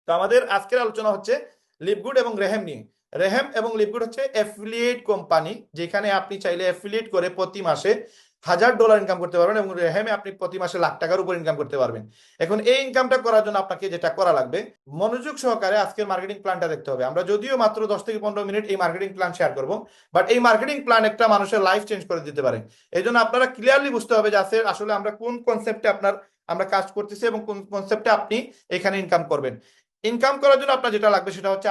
তো আমাদের আজকের আলোচনা হচ্ছে লিভগুড এবং রেহেম নিয়ে। রেহেম এবং লিভগুড হচ্ছে অ্যাফিলিয়েট কোম্পানি, যেখানে আপনি চাইলে অ্যাফিলিয়েট করে প্রতি মাসে $1000 ইনকাম করতে পারবেন এবং রেহেমে আপনি প্রতি মাসে লাখ টাকার উপর ইনকাম করতে পারবেন। এখন এই ইনকামটা করার জন্য আপনাকে যেটা করা লাগবে, মনোযোগ সহকারে আজকের মার্কেটিং প্ল্যানটা দেখতে হবে। আমরা যদিও মাত্র 10 থেকে 15 মিনিট এই মার্কেটিং প্ল্যান শেয়ার করব, বাট এই মার্কেটিং প্ল্যান একটা মানুষের লাইফ চেঞ্জ করে দিতে পারে। এই জন্য আপনারা ক্লিয়ারলি বুঝতে হবে যে আসলে আমরা কোন কনসেপ্টে আমরা কাজ করতেছি এবং কোন কনসেপ্টে আপনি এখানে ইনকাম করবেন। ইনকাম করার জন্য আপনার যেটা লাগবে সেটা হচ্ছে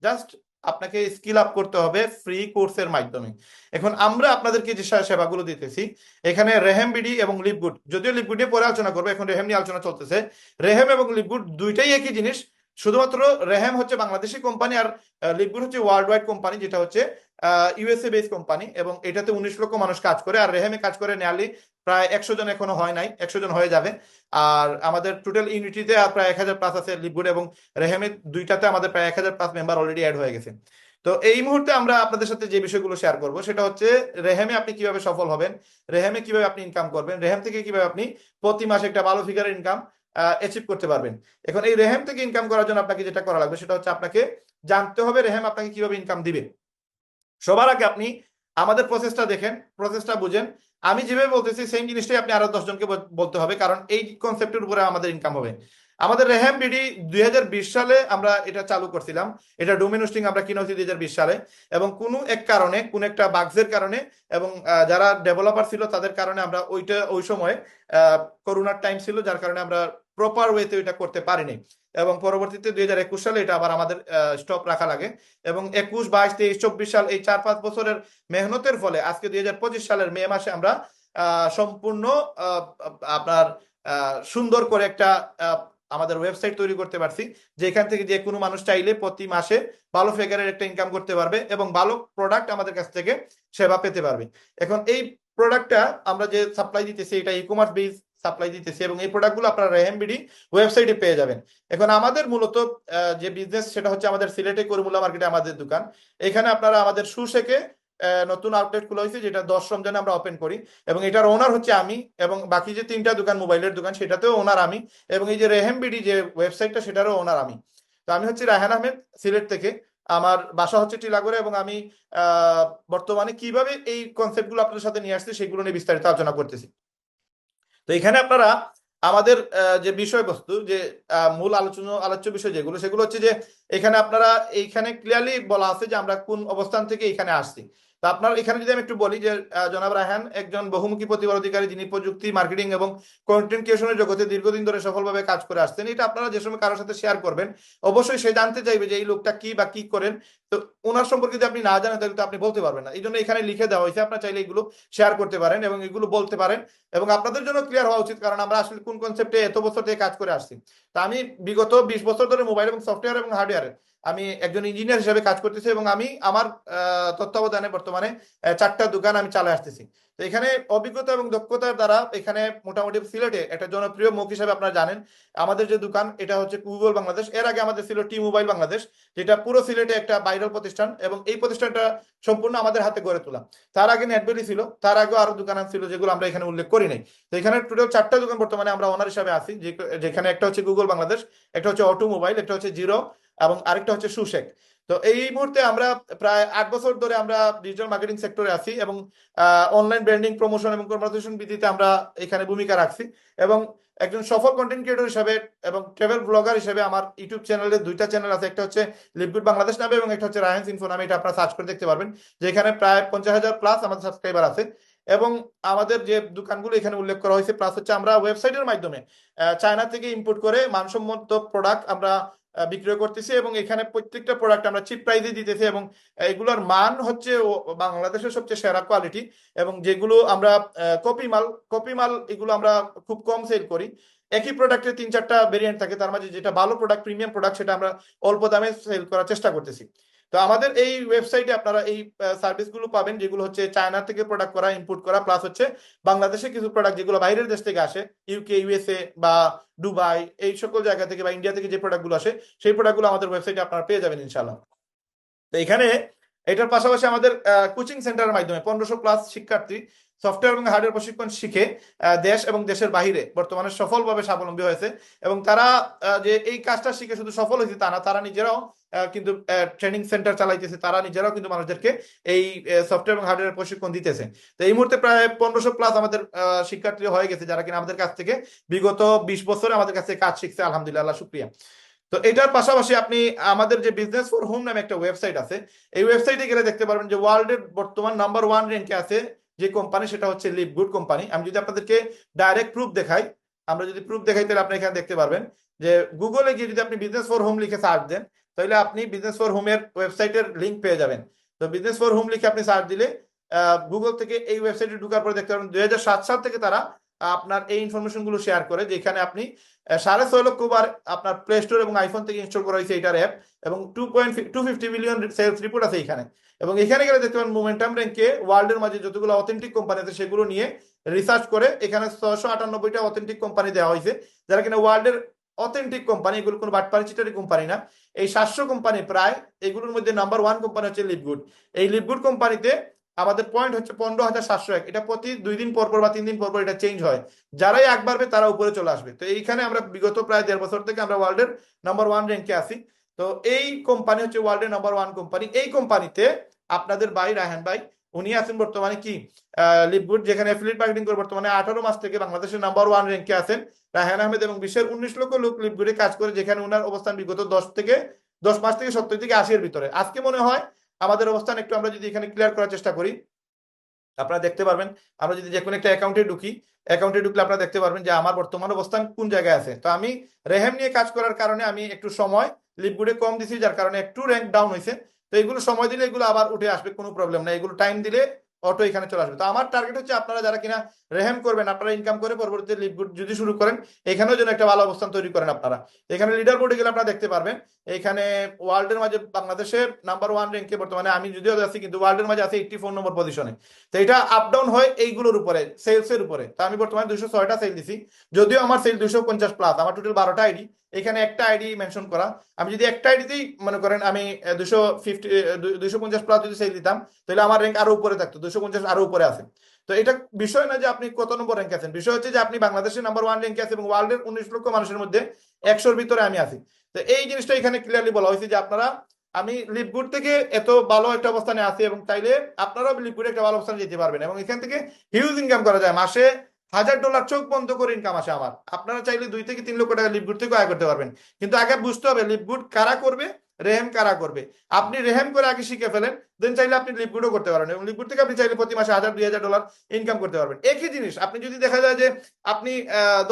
জাস্ট আপনাকে স্কিল আপ করতে হবে ফ্রি কোর্সের মাধ্যমে। এখন আমরা আপনাদেরকে যে সেবাগুলো দিতেছি, এখানে রেহেম বিডি এবং লিভগুড, যদিও লিভগুড নিয়ে পরে আলোচনা করবো, এখন রেহেম নিয়ে আলোচনা চলতেছে। রেহেম এবং লিভগুড দুইটাই একই জিনিস, শুধুমাত্র রেহেম হচ্ছে বাংলাদেশি কোম্পানি আর লিভগুড হচ্ছে ওয়ার্ল্ড ওয়াইড কোম্পানি, যেটা হচ্ছে ইউএসএ বেস কোম্পানি, এবং এটাতে 19 লক্ষ মানুষ কাজ করে। আর রেহেমে কাজ করে নিয়ারলি প্রায় 100 জন, এখনো হয় নাই, 100 জন হয়ে যাবে। আর আমাদের টোটাল ইউনিটিতে প্রায় 1000+ আছে লিভগুড এবং রেহেমে, দুইটাতে আমাদের প্রায় 1000+ মেম্বার অলরেডি অ্যাড হয়ে গেছে। তো এই মুহূর্তে আমরা আপনাদের সাথে যে বিষয়গুলো শেয়ার করব সেটা হচ্ছে রেহেমে আপনি কিভাবে সফল হবেন, রেহেমে কিভাবে আপনি ইনকাম করবেন, রেহেম থেকে কিভাবে আপনি প্রতি মাসে একটা ভালো ফিগারের ইনকাম অ্যাচিভ করতে পারবেন। এখন এই রেহেম থেকে ইনকাম করার জন্য আপনাকে যেটা করা লাগবে সেটা হচ্ছে আপনাকে জানতে হবে রেহেম আপনাকে কিভাবে ইনকাম দিবে। সবার আগে আপনি আমাদের প্রসেসটা দেখেন, প্রসেসটা বুঝেন। আমি যেভাবে বলতেছি সেম জিনিসটাই আপনি আরো 10 জনকে বলতে হবে, কারণ এই কনসেপ্টের উপরে আমাদের ইনকাম হবে। আমাদের রেহেম বিডি 2020 সালে আমরা এটা চালু করছিলাম। এটা ডোমেন হোস্টিং আমরা কিনেছি 2020 সালে, এবং কোনো এক কারণে, কোন একটা বাগসের কারণে, এবং যারা ডেভেলপার ছিল তাদের কারণে আমরা ওই সময় করোনার টাইম ছিল, যার কারণে আমরা প্রপার ওয়েতে ওইটা করতে পারিনি। এবং পরবর্তীতে 2021 সালে এটা আবার আমাদের স্টপ রাখা লাগে, এবং 21, 22, 23, 24 সাল এই 4-5 বছরের মেহনতের ফলে আজকে 2025 সালের মে মাসে আমরা সম্পূর্ণ আপনার সুন্দর করে একটা আমাদের ওয়েবসাইট তৈরি করতে পারছি, যেখান থেকে যে কোনো মানুষ চাইলে প্রতি মাসে ভালো ফিগারের একটা ইনকাম করতে পারবে এবং ভালো প্রোডাক্ট আমাদের কাছ থেকে সেবা পেতে পারবে। এখন এই প্রোডাক্টটা আমরা যে সাপ্লাই দিতেছি এটা ই কমার্স বেস সাপ্লাই দিতেছি, এবং এই প্রোডাক্টগুলো আপনারা রেহেম বিডি ওয়েবসাইটে পেয়ে যাবেন। এখন আমাদের মূলত যে বিজনেস সেটা হচ্ছে আমাদের সিলেটে করিমুল্লা মার্কেটে আমাদের দোকান। এখানে আপনারা আমাদের সুশেকে নতুন আউটলেট খোলা হয়েছে, যেটা 10 রমজানে আমরা ওপেন করি, এবং এটার ওনার হচ্ছে আমি, এবং বাকি যে 3টা দোকান মোবাইলের দোকান সেটাতেও ওনার আমি, এবং এই যে রেহেম বিডি যে ওয়েবসাইটটা সেটারও ওনার আমি। তো আমি হচ্ছে রায়হান আহমেদ, সিলেট থেকে। আমার বাসা হচ্ছে টিলাগড়ে, এবং আমি বর্তমানে কিভাবে এই কনসেপ্টগুলো আপনাদের সাথে নিয়ে আসছি সেগুলো নিয়ে বিস্তারিত আলোচনা করতেছি। তো এখানে আপনারা আমাদের যে বিষয়বস্তু, যে মূল আলোচ্য বিষয় যেগুলো, সেগুলো হচ্ছে যে এখানে আপনারা এইখানে ক্লিয়ারলি বলা আছে যে আমরা কোন অবস্থান থেকে এখানে আসছি। তো আপনার এখানে যদি আমি একটু বলি যে জনাব রায়হান একজন বহুমুখী প্রতিভার অধিকারী, যিনি প্রযুক্তি, মার্কেটিং এবং কন্টেন্ট ক্রিয়েশনের জগতে দীর্ঘদিন ধরে সফলভাবে কাজ করে আসছেন। এটা আপনারা যে সময় কারোর সাথে শেয়ার করবেন, অবশ্যই সে জানতে চাইবে যে এই লোকটা কি বা কি করেন। তো ওনার সম্পর্কে যদি আপনি না জানেন তাহলে তো আপনি বলতে পারবেন না। এই জন্য এখানে লিখে দেওয়া হয়েছে, আপনারা চাইলে এগুলো শেয়ার করতে পারেন এবং এগুলো বলতে পারেন, এবং আপনাদের জন্য ক্লিয়ার হওয়া উচিত, কারণ আমরা আসলে কোন কনসেপ্টে এত বছর থেকে কাজ করে আসছি। তা আমি বিগত 20 বছর ধরে মোবাইল এবং সফটওয়্যার এবং হার্ডওয়্যারে আমি একজন ইঞ্জিনিয়ার হিসেবে কাজ করতেছি, এবং আমি আমার তত্ত্বাবধানে বর্তমানে 4টা দোকান আমি চালিয়ে আসতেছি। তো এখানে অভিজ্ঞতা এবং দক্ষতার দ্বারা এখানে মোটামুটি সিলেটে একটা জনপ্রিয় মুখ হিসেবে আপনারা জানেন আমাদের যে দোকান এটা হচ্ছে গুগল বাংলাদেশ। এর আগে আমাদের ছিল টি মোবাইল বাংলাদেশ, যেটা পুরো সিলেটে একটা ভাইরাল প্রতিষ্ঠান, এবং এই প্রতিষ্ঠানটা সম্পূর্ণ আমাদের হাতে গড়ে তোলা। তার আগে নেটবেলি ছিল, তার আগেও আরো দোকান ছিল যেগুলো আমরা এখানে উল্লেখ করি নাই। তো এখানে টোটাল 4টা দোকান বর্তমানে আমরা ওনার হিসাবে আছি, যেখানে একটা হচ্ছে গুগল বাংলাদেশ, একটা হচ্ছে অটো মোবাইল, একটা হচ্ছে জিরো, এবং আরেকটা হচ্ছে সুশেক। তো এই মুহূর্তে আমরা প্রায় 8 বছর ধরে আমরা ডিজিটাল মার্কেটিং সেক্টরে আছি, এবং অনলাইন ব্র্যান্ডিং, প্রমোশন এবং কনভারসেশন বৃদ্ধিতে আমরা এখানে ভূমিকা রাখছি। এবং একজন সফল কন্টেন্ট ক্রিয়েটর হিসেবে এবং ট্রাভেল ব্লগার হিসেবে আমার ইউটিউব চ্যানেলে 2টা চ্যানেল আছে, একটা হচ্ছে লিভগুড বাংলাদেশ নামে এবং একটা হচ্ছে রায়হানস ইনফো নামে। এটা আপনারা সার্চ করে দেখতে পারবেন, যেখানে প্রায় 50,000+ আমাদের সাবস্ক্রাইবার আছে। এবং আমাদের যে দোকানগুলো এখানে উল্লেখ করা হয়েছে, প্লাস হচ্ছে আমরা ওয়েবসাইটের মাধ্যমে চায়না থেকে ইম্পোর্ট করে মানসম্মত প্রোডাক্ট আমরা বিক্রয় করতেছি, এবং এখানে প্রত্যেকটা প্রোডাক্ট আমরা চিপ প্রাইসে দিতেছি, এবং এগুলোর মান হচ্ছে বাংলাদেশের সবচেয়ে সেরা কোয়ালিটি। এবং যেগুলো আমরা কপি মাল এগুলো আমরা খুব কম সেল করি। একই প্রোডাক্টের 3-4টা ভেরিয়েন্ট থাকে, তার মাঝে যেটা ভালো প্রোডাক্ট, প্রিমিয়াম প্রোডাক্ট, সেটা আমরা অল্প দামে সেল করার চেষ্টা করতেছি। তো আমাদের এই ওয়েবসাইটে আপনারা এই সার্ভিসগুলো পাবেন, যেগুলো হচ্ছে চায়না থেকে প্রোডাক্ট করা, ইম্পোর্ট করা, প্লাস হচ্ছে বাংলাদেশে কিছু প্রোডাক্ট যেগুলো বাইরের দেশ থেকে আসে, ইউকে, ইউএসএ বা দুবাই, এই সকল জায়গা থেকে বা ইন্ডিয়া থেকে যে প্রোডাক্টগুলো আসে, সেই প্রোডাক্টগুলো আমাদের ওয়েবসাইটে আপনারা পেয়ে যাবেন ইনশাল্লাহ। তো এখানে এটার পাশাপাশি আমাদের কোচিং সেন্টারের মাধ্যমে 1500+ শিক্ষার্থী সফটওয়্যার এবং হার্ডওয়্যার প্রশিক্ষণ শিখে দেশ এবং দেশের বাইরে বর্তমানে সফলভাবে স্বাবলম্বী হয়েছে। এবং তারা যে এই কাজটা শিখে শুধু সফল হয়েছে তা না, তারা নিজেরাও কিন্তু ট্রেনিং সেন্টার চালাইতেছে, তারা নিজেরাও কিন্তু মানুষদেরকে এই সফটওয়্যার এবং হার্ডওয়্যার প্রশিক্ষণ দিতেছে। তো এই মুহূর্তে প্রায় 1500 প্লাস আমাদের শিক্ষার্থী হয়ে গেছে, যারা কিনা আমাদের কাছ থেকে বিগত 20 বছরে আমাদের কাছ থেকে কাজ শিখছে, আলহামদুলিল্লাহ, আল্লাহ শুকরিয়া। তো এটার পাশাপাশি আপনি আমাদের যে বিজনেস ফর হোম নামে একটা ওয়েবসাইট আছে, এই ওয়েবসাইটে গেলে দেখতে পারবেন যে ওয়ার্ল্ডের বর্তমান নাম্বার 1 র্যাঙ্কে আছে যে কোম্পানি, সেটা হচ্ছে লিভগুড কোম্পানি। আমি যদি আপনাদেরকে ডাইরেক্ট প্রুফ দেখাই, আমরা যদি প্রুফ দেখাই তাহলে আপনি এখানে দেখতে পারবেন যে গুগলে গিয়ে যদি আপনি বিজনেস ফর হোম লিখে সার্চ দেন, তাহলে আপনি বিজনেস ফর হোমের ওয়েবসাইটের লিঙ্ক পেয়ে যাবেন। তো বিজনেস ফর হোম লিখে আপনি সার্চ দিলে গুগল থেকে এই ওয়েবসাইটে ঢোকার পরে দেখতে পারবেন 2007 সাল থেকে তারা আপনার এই ইনফরমেশন গুলো শেয়ার করে, যেখানে আপনি 6.5 লক্ষ বার আপনার প্লে স্টোর এবং আইফোন থেকে ইনস্টল করা হয়েছে এটার অ্যাপ, এবং 250 মিলিয়ন সেলস রিপোর্ট আছে এখানে। এবং এখানে গেলে দেখতে পাবেন মোমেন্টাম র্যাঙ্কে ওয়ার্ল্ডের মাঝে যতগুলো অথেন্টিক কোম্পানি আছে সেগুলো নিয়ে রিসার্চ করে এখানে 698টা অথেন্টিক কোম্পানি দেওয়া হয়েছে, যারা কিনা ওয়ার্ল্ডের অথেন্টিক কোম্পানি, এগুলো কোনো বাটপারি চিটারি কোম্পানি না। এই 700 কোম্পানি প্রায়, এগুলোর মধ্যে নাম্বার 1 কোম্পানি হচ্ছে লিভগুড। এই লিভগুড কোম্পানিতে আমাদের পয়েন্ট হচ্ছে 15,701। এটা প্রতি 2 দিন পর পর বা 3 দিন পর পর এটা চেঞ্জ হয়, যারাই আগ বাড়বে তারা উপরে চলে আসবে। তো এইখানে আমরা বিগত প্রায় 1.5 বছর থেকে আমরা ওয়ার্ল্ডের নাম্বার 1 র্যাঙ্কে আছি। তো এই কোম্পানি হচ্ছে ওয়ার্ল্ডের নাম্বার 1 কোম্পানি। এই কোম্পানিতে আপনাদের ভাই রায়হান ভাই, উনি আছেন বর্তমানে কি লিভগুড, যেখানে অ্যাফিলিয়েট মার্কেটিং করে বর্তমানে 18 মাস থেকে বাংলাদেশের নাম্বার 1 র্যাঙ্কে আছেন রায়হান আহমেদ, এবং বিশ্বের 19 লক্ষ লোক লিভগুডে কাজ করে, যেখানে ওনার অবস্থান বিগত 10 মাস থেকে 70 থেকে 80 এর ভিতরে। আজকে মনে হয় আমাদের অবস্থান একটু আমরা যদি এখানে ক্লিয়ার করার চেষ্টা করি, আপনারা দেখতে পারবেন আমরা যদি যে কোনো একটা অ্যাকাউন্টে ঢুকি, অ্যাকাউন্টে ঢুকলে আপনারা দেখতে পারবেন যে আমার বর্তমান অবস্থান কোন জায়গায় আছে। তো আমি রেহেম নিয়ে কাজ করার কারণে আমি একটু সময় লিভগুডে কম দিছি, যার কারণে একটু র্যাঙ্ক ডাউন হয়েছে। তো এগুলো সময় দিলে এগুলো আবার উঠে আসবে, কোনো প্রবলেম না, এগুলো টাইম দিলে অটো এখানে চলে আসবে। তো আমার টার্গেট হচ্ছে আপনারা যারা কিনা রেহেম করবেন, আপনারা ইনকাম করে পরবর্তীতে লিভগুড যদি শুরু করেন, এখানেও যেন একটা ভালো অবস্থান তৈরি করেন আপনারা। এখানে লিডার বোর্ডে গেলে আপনারা দেখতে পারবেন এখানে ওয়ার্ল্ডের মাঝে বাংলাদেশের নাম্বার 1 র্যাঙ্কে বর্তমানে আমি যদিও আছি, কিন্তু ওয়ার্ল্ডের মাঝে আছে 84 নম্বর পজিশনে। তো এটা আপ ডাউন হয় এইগুলোর উপরে, সেলস এর উপরে। তো আমি বর্তমানে 206টা সেল দিছি, যদিও আমার সেল 250 প্লাস, আমার টোটাল 12টা আইডি, এখানে একটা আইডি মেনশন করা। আমি যদি একটা আইডিতেই মনে করেন আমি 250 প্লাস যদি সেল দিতাম, তাহলে আমার র্যাঙ্ক আরো উপরে থাকতো, 250 আরো উপরে আছে। তো এটা বিষয় না যে আপনি কত নম্বর র্যাঙ্কে আছেন, বিষয় হচ্ছে যে আপনি বাংলাদেশের নাম্বার 1 র্যাঙ্কে আছেন এবং ওয়ার্ল্ডের 19 লক্ষ মানুষের মধ্যে 100-র ভিতরে আমি আছি। তো এই জিনিসটা এখানে ক্লিয়ারলি বলা হয়েছে যে আপনারা, আমি লিভগুড থেকে এত ভালো একটা অবস্থানে আছি এবং চাইলে আপনারাও লিভগুডে একটা ভালো অবস্থানে যেতে পারবেন, এবং এখান থেকে হিউজ ইনকাম করা যায়। মাসে $1000 চোখ বন্ধ করে ইনকাম আসে আমার। আপনারা চাইলে 2 থেকে 3 লক্ষ টাকা লিভগুড থেকে আয় করতে পারবেন, কিন্তু আগে বুঝতে হবে লিভগুড কারা করবে, রেহেম কারা করবে। আপনি রেহেম করে আগে শিখে ফেলেন, দেন চাইলে আপনি লিভগুডও করতে পারবেন, এবং লিভগুড থেকে আপনি চাইলে প্রতি মাসে $1000-2000 ইনকাম করতে পারবেন। একই জিনিস আপনি যদি দেখা যায় যে আপনি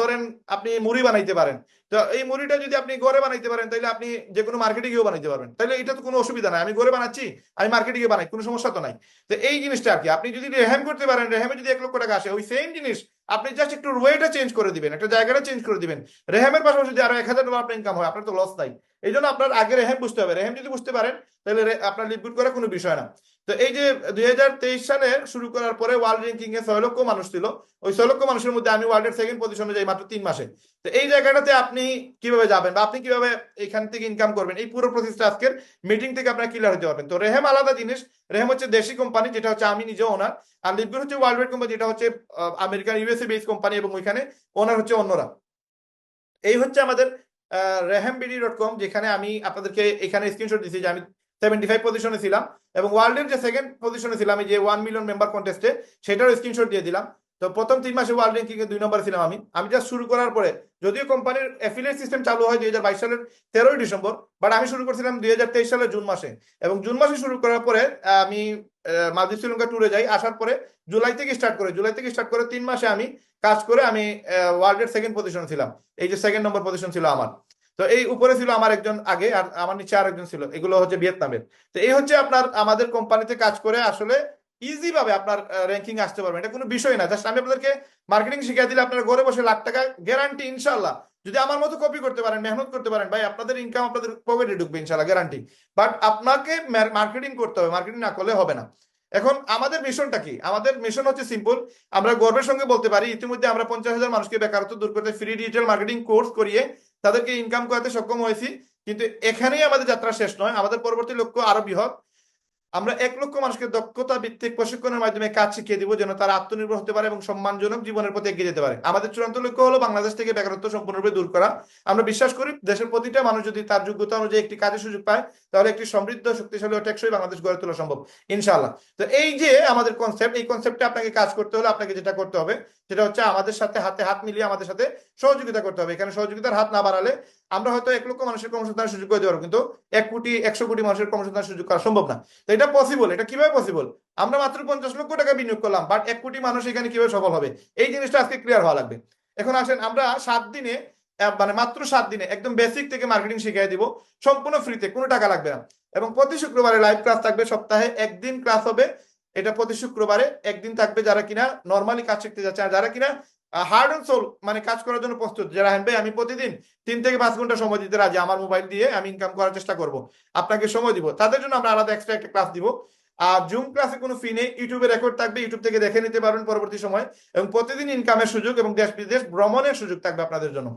ধরেন আপনি মুড়ি বানাইতে পারেন, তো এই মুড়িটা যদি আপনি ঘরে বানাইতে পারেন, তাহলে আপনি যে কোনো মার্কেটে গিয়েও বানাইতে পারবেন, তাহলে এটা তো কোনো অসুবিধা নাই। আমি ঘরে বানাচ্ছি, আমি মার্কেটে গিয়ে বানাই, কোনো সমস্যা তো নাই। তো এই জিনিসটা আর কি, আপনি যদি রেহেম করতে পারেন, রেহেমে যদি 1 লক্ষ টাকা আসে, ওই সেম জিনিস আপনি জাস্ট একটু ওয়েটা চেঞ্জ করে দিবেন, একটা জায়গাটা চেঞ্জ করে দিবেন, রেহেমের পাশাপাশি যদি আরো $1000 আপনার ইনকাম হয়, আপনার তো লস নাই। এই জন্য আপনার আগে রেহেম বুঝতে হবে। রেহেম যদি বুঝতে পারেন, তাহলে আপনার লিভগুড করা কোনো বিষয় না। তো এই যে 2023 সালে শুরু করার পরে ওয়ার্ল্ড র্যাঙ্কিং এ 6 লক্ষ মানুষ ছিল, ওই 6 লক্ষ মানুষের মধ্যে আমি ওয়ার্ল্ডের সেকেন্ড পজিশনে যাই মাত্র 3 মাসে। তো এই জায়গাটাতে আপনি কিভাবে যাবেন বা আপনি কিভাবে এখান থেকে ইনকাম করবেন, এই পুরো প্রসেসটা আজকের মিটিং থেকে আপনারা ক্লিয়ার হতে পারবেন। তো রেহেম আলাদা জিনিস, রেহেম হচ্ছে দেশি কোম্পানি, যেটা হচ্ছে আমি নিজে ওনার, আর লিভগুড হচ্ছে ওয়ার্ল্ড ওয়াইড কোম্পানি, যেটা হচ্ছে আমেরিকান ইউএসএ বেস কোম্পানি, এবং ওইখানে ওনার হচ্ছে অন্যরা। এই হচ্ছে আমাদের rehambd.com, যেখানে আমি আপনাদেরকে এখানে স্ক্রিনশট দিচ্ছি যে আমি 75 পজিশনে ছিলাম, এবং ওয়ার্ল্ডের যে সেকেন্ড পজিশনে ছিলাম এই যে 1 মিলিয়ন মেম্বার কন্টেস্টে, সেটারও স্ক্রিনশট দিয়ে দিলাম। তো প্রথম 3 মাসে ওয়ার্ল্ড র্যাঙ্কিং এ 2 নম্বরে ছিলাম আমি জাস্ট শুরু করার পরে, যদিও কোম্পানির অ্যাফিলিয়েট সিস্টেম চালু হয় 2022 সালের 13ই ডিসেম্বর, বাট আমি শুরু করেছিলাম 2023 সালের জুন মাসে। এবং জুন মাসে শুরু করার পরে আমি মালদ্বীপ শ্রীলঙ্কা ট্যুরে যাই, আসার পরে জুলাই থেকে স্টার্ট করে 3 মাসে আমি কাজ করে আমি ওয়ার্ল্ডের সেকেন্ড পজিশন ছিলাম। এই যে সেকেন্ড নম্বর পজিশন ছিল আমার। তো এই উপরে ছিল আমার একজন আগে, আর আমার নিচে আরেকজন ছিল, এগুলো হচ্ছে ভিয়েতনামের। তো এই হচ্ছে আপনার আমাদের কোম্পানিতে কাজ করে আসলে ইজি ভাবে আপনার র্যাঙ্কিং আসতে পারবেন, এটা কোনো বিষয় না। জাস্ট আমি আপনাদেরকে মার্কেটিং শিখিয়ে দিলে আপনার ঘরে বসে লাখ টাকা গ্যারান্টি ইনশাল্লাহ। যদি আমার মতো কপি করতে পারেন, মেহনত করতে পারেন, ভাই আপনাদের ইনকাম আপনাদের পকেটে ঢুকবে ইনশাল্লাহ, গ্যারান্টি। বাট আপনাকে মার্কেটিং করতে হবে, মার্কেটিং না করলে হবে না। এখন আমাদের মিশনটা কি? আমাদের মিশন হচ্ছে সিম্পল, আমরা গর্বের সঙ্গে বলতে পারি ইতিমধ্যে আমরা 50,000 মানুষকে বেকারত্ব দূর করতে ফ্রি ডিজিটাল মার্কেটিং কোর্স করিয়ে তাদেরকে ইনকাম করাতে সক্ষম হয়েছি। কিন্তু এখানেই আমাদের যাত্রা শেষ নয়, আমাদের পরবর্তী লক্ষ্য আরো বৃহৎ। আমরা 1 লক্ষ মানুষকে দক্ষতা ভিত্তিক প্রশিক্ষণের মাধ্যমে কাজ শিখিয়ে দিব, যেন তারা আত্মনির্ভর হতে পারে এবং সম্মানজনক জীবনের প্রতি এগিয়ে যেতে পারে। আমাদের চূড়ান্ত লক্ষ্য হলো বাংলাদেশ থেকে বেকারত্ব সম্পূর্ণরূপে দূর করা। আমরা বিশ্বাস করি দেশের প্রতিটা মানুষ যদি তার যোগ্যতা অনুযায়ী একটি কাজের সুযোগ পায়, তাহলে একটি সমৃদ্ধ, শক্তিশালী ও টেকসই বাংলাদেশ গড়ে তোলা সম্ভব ইনশাআল্লাহ। তো এই যে আমাদের কনসেপ্ট, এই কনসেপ্টে আপনাকে কাজ করতে হলে আপনাকে যেটা করতে হবে সেটা হচ্ছে আমাদের সাথে হাতে হাত মিলিয়ে আমাদের সাথে সহযোগিতা করতে হবে। এখানে সহযোগিতার হাত না বাড়ালে আমরা হয়তো 1 লক্ষ মানুষের কর্মসংস্থানের সুযোগ করে দিতে পারবো, কিন্তু 1 কোটি 100 কোটি মানুষের কর্মসংস্থানের সুযোগ করা সম্ভব না। তো এটা পসিবল। এটা কিভাবে পসিবল? আমরা মাত্র 50 লক্ষ টাকা বিনিয়োগ করলাম, বাট 1 কোটি মানুষ এখানে কিভাবে সফল হবে, এই জিনিসটা আজকে ক্লিয়ার হওয়া লাগবে। এখন আসেন আমরা 7 দিনে, মানে মাত্র 7 দিনে একদম বেসিক থেকে মার্কেটিং শিখিয়ে দিব, সম্পূর্ণ ফ্রিতে, কোনো টাকা লাগবে না। এবং প্রতি শুক্রবারে লাইভ ক্লাস থাকবে, সপ্তাহে একদিন ক্লাস হবে। এটা প্রতি শুক্রবারে একদিন থাকবে। যারা কিনা নর্মালি কাজ শিখতে যাচ্ছে, আর যারা কিনা হার্ড অ্যান্ড সোল মানে কাজ করার জন্য প্রস্তুত, যারা হ্যাঁ ভাই আমি প্রতিদিন 3 থেকে 5 ঘন্টা সময় দিতে রাজি, আমার মোবাইল দিয়ে আমি ইনকাম করার চেষ্টা করব, আপনাকে সময় দিব, তাদের জন্য আমরা আলাদা এক্সট্রা একটা ক্লাস দিব। আর জুম ক্লাসে কোনো ফি নেই, ইউটিউবে রেকর্ড থাকবে, ইউটিউব থেকে দেখে নিতে পারবেন পরবর্তী সময়। এবং প্রতিদিন ইনকামের সুযোগ এবং দেশ বিদেশ ভ্রমণের সুযোগ থাকবে আপনাদের জন্য।